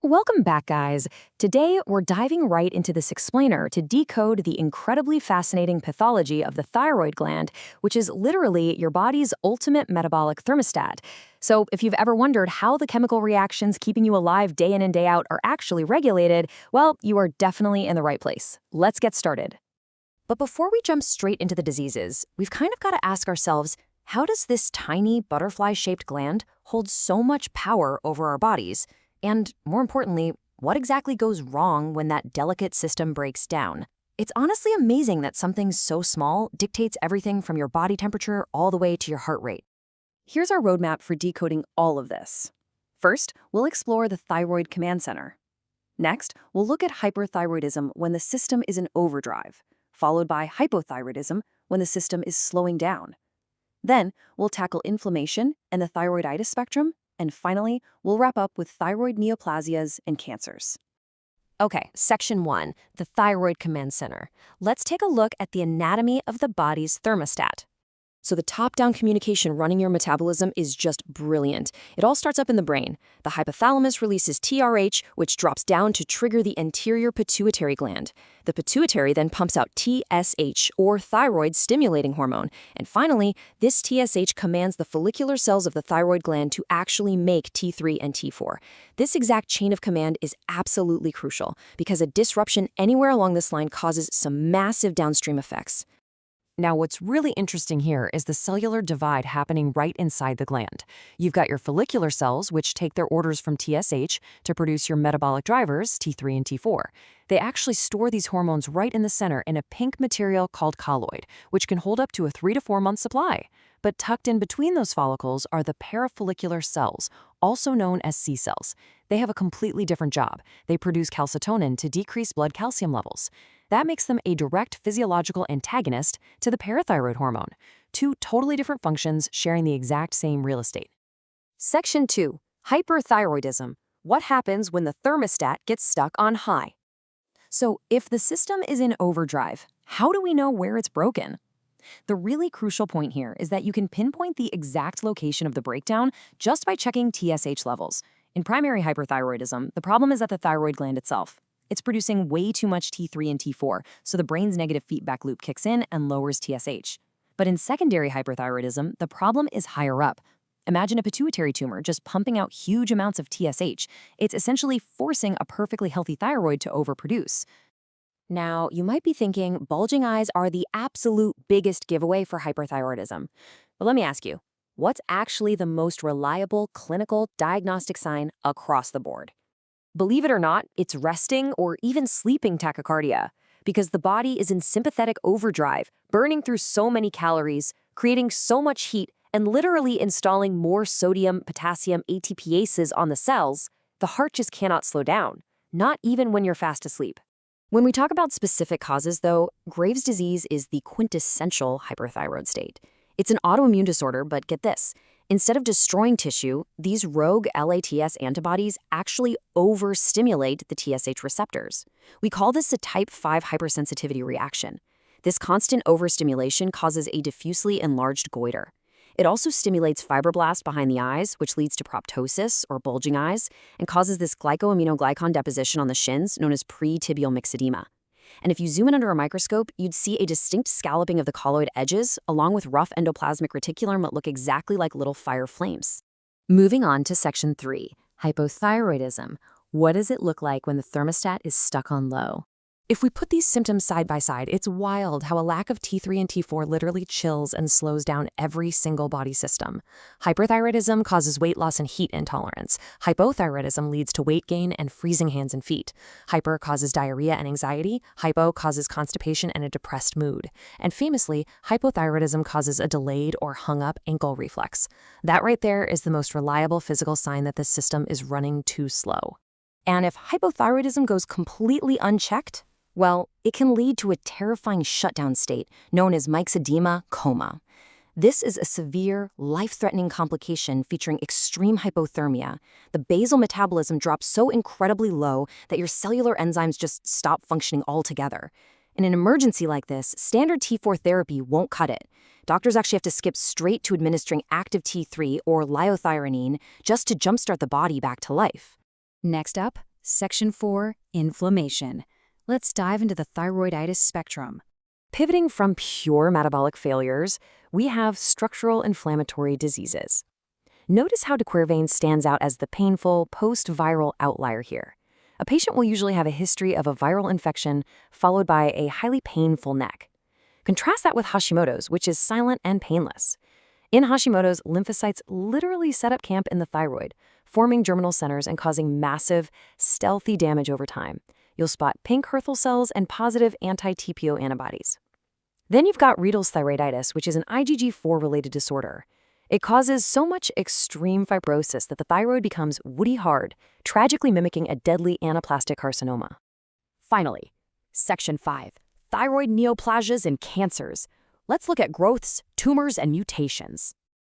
Welcome back, guys. Today, we're diving right into this explainer to decode the incredibly fascinating pathology of the thyroid gland, which is literally your body's ultimate metabolic thermostat. So, if you've ever wondered how the chemical reactions keeping you alive day in and day out are actually regulated, well, you are definitely in the right place. Let's get started. But before we jump straight into the diseases, we've kind of got to ask ourselves, how does this tiny butterfly-shaped gland hold so much power over our bodies? And more importantly, what exactly goes wrong when that delicate system breaks down? It's honestly amazing that something so small dictates everything from your body temperature all the way to your heart rate. Here's our roadmap for decoding all of this. First, we'll explore the thyroid command center. Next, we'll look at hyperthyroidism when the system is in overdrive, followed by hypothyroidism when the system is slowing down. Then, we'll tackle inflammation and the thyroiditis spectrum. And finally, we'll wrap up with thyroid neoplasias and cancers. Okay, Section 1, the thyroid command center. Let's take a look at the anatomy of the body's thermostat. So the top-down communication running your metabolism is just brilliant. It all starts up in the brain. The hypothalamus releases TRH, which drops down to trigger the anterior pituitary gland. The pituitary then pumps out TSH, or thyroid-stimulating hormone. And finally, this TSH commands the follicular cells of the thyroid gland to actually make T3 and T4. This exact chain of command is absolutely crucial because a disruption anywhere along this line causes some massive downstream effects. Now, what's really interesting here is the cellular divide happening right inside the gland. You've got your follicular cells, which take their orders from TSH to produce your metabolic drivers, T3 and T4. They actually store these hormones right in the center in a pink material called colloid, which can hold up to a 3 to 4 month supply. But tucked in between those follicles are the parafollicular cells, also known as C cells. They have a completely different job. They produce calcitonin to decrease blood calcium levels. That makes them a direct physiological antagonist to the parathyroid hormone. Two totally different functions sharing the exact same real estate. Section 2, hyperthyroidism. What happens when the thermostat gets stuck on high? So, if the system is in overdrive, how do we know where it's broken? The really crucial point here is that you can pinpoint the exact location of the breakdown just by checking TSH levels. In primary hyperthyroidism, the problem is at the thyroid gland itself. It's producing way too much T3 and T4, so the brain's negative feedback loop kicks in and lowers TSH. But in secondary hyperthyroidism, the problem is higher up. Imagine a pituitary tumor just pumping out huge amounts of TSH. It's essentially forcing a perfectly healthy thyroid to overproduce. Now, you might be thinking bulging eyes are the absolute biggest giveaway for hyperthyroidism. But let me ask you, what's actually the most reliable clinical diagnostic sign across the board? Believe it or not, it's resting or even sleeping tachycardia, because the body is in sympathetic overdrive, burning through so many calories, creating so much heat, and literally installing more sodium, potassium, ATPases on the cells. The heart just cannot slow down, not even when you're fast asleep. When we talk about specific causes, though, Graves' disease is the quintessential hyperthyroid state. It's an autoimmune disorder, but get this. Instead of destroying tissue, these rogue LATS antibodies actually overstimulate the TSH receptors. We call this a type 5 hypersensitivity reaction. This constant overstimulation causes a diffusely enlarged goiter. It also stimulates fibroblasts behind the eyes, which leads to proptosis, or bulging eyes, and causes this glycoaminoglycan deposition on the shins known as pretibial myxedema. And if you zoom in under a microscope, you'd see a distinct scalloping of the colloid edges, along with rough endoplasmic reticulum that look exactly like little fire flames. Moving on to Section 3, hypothyroidism. What does it look like when the thermostat is stuck on low? If we put these symptoms side by side, it's wild how a lack of T3 and T4 literally chills and slows down every single body system. Hyperthyroidism causes weight loss and heat intolerance. Hypothyroidism leads to weight gain and freezing hands and feet. Hyper causes diarrhea and anxiety. Hypo causes constipation and a depressed mood. And famously, hypothyroidism causes a delayed or hung-up ankle reflex. That right there is the most reliable physical sign that the system is running too slow. And if hypothyroidism goes completely unchecked, well, it can lead to a terrifying shutdown state known as myxedema coma. This is a severe, life-threatening complication featuring extreme hypothermia. The basal metabolism drops so incredibly low that your cellular enzymes just stop functioning altogether. In an emergency like this, standard T4 therapy won't cut it. Doctors actually have to skip straight to administering active T3 or liothyronine just to jumpstart the body back to life. Next up, Section 4, Inflammation. Let's dive into the thyroiditis spectrum. Pivoting from pure metabolic failures, we have structural inflammatory diseases. Notice how de Quervain stands out as the painful, post-viral outlier here. A patient will usually have a history of a viral infection followed by a highly painful neck. Contrast that with Hashimoto's, which is silent and painless. In Hashimoto's, lymphocytes literally set up camp in the thyroid, forming germinal centers and causing massive, stealthy damage over time. You'll spot pink Hürthl cells and positive anti-TPO antibodies. Then you've got Riedel's thyroiditis, which is an IgG4-related disorder. It causes so much extreme fibrosis that the thyroid becomes woody hard, tragically mimicking a deadly anaplastic carcinoma. Finally, Section 5, Thyroid neoplasias and cancers. Let's look at growths, tumors, and mutations.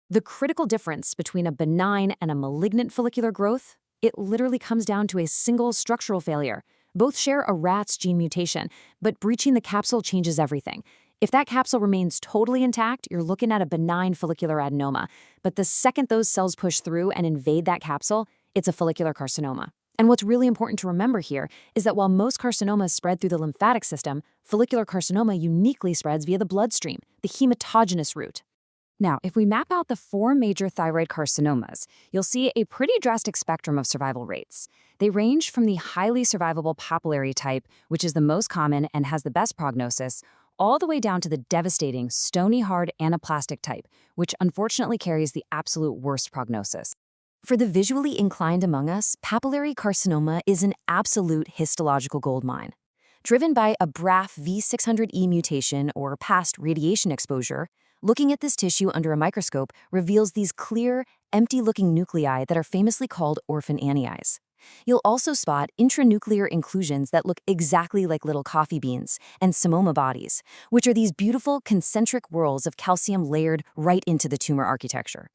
The critical difference between a benign and a malignant follicular growth, it literally comes down to a single structural failure. Both share a RATS gene mutation, but breaching the capsule changes everything. If that capsule remains totally intact, you're looking at a benign follicular adenoma. But the second those cells push through and invade that capsule, it's a follicular carcinoma. And what's really important to remember here is that while most carcinomas spread through the lymphatic system, follicular carcinoma uniquely spreads via the bloodstream, the hematogenous route. Now, if we map out the 4 major thyroid carcinomas, you'll see a pretty drastic spectrum of survival rates. They range from the highly survivable papillary type, which is the most common and has the best prognosis, all the way down to the devastating stony-hard anaplastic type, which unfortunately carries the absolute worst prognosis. For the visually inclined among us, papillary carcinoma is an absolute histological goldmine. Driven by a BRAF V600E mutation or past radiation exposure, looking at this tissue under a microscope reveals these clear, empty-looking nuclei that are famously called orphan anions. You'll also spot intranuclear inclusions that look exactly like little coffee beans and Samoma bodies, which are these beautiful concentric whorls of calcium layered right into the tumor architecture.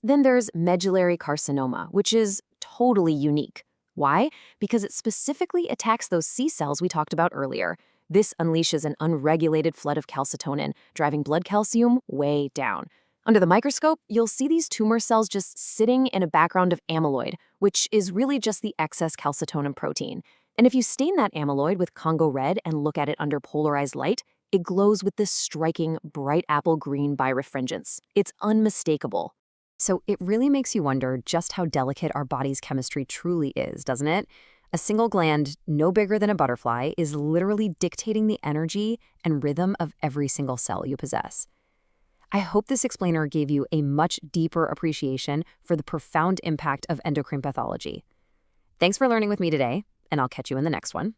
Then there's medullary carcinoma, which is totally unique. Why? Because it specifically attacks those C cells we talked about earlier. This unleashes an unregulated flood of calcitonin, driving blood calcium way down. Under the microscope, you'll see these tumor cells just sitting in a background of amyloid, which is really just the excess calcitonin protein. And if you stain that amyloid with Congo red and look at it under polarized light, it glows with this striking bright apple green birefringence. It's unmistakable. So it really makes you wonder just how delicate our body's chemistry truly is, doesn't it? A single gland, no bigger than a butterfly, is literally dictating the energy and rhythm of every single cell you possess. I hope this explainer gave you a much deeper appreciation for the profound impact of endocrine pathology. Thanks for learning with me today, and I'll catch you in the next one.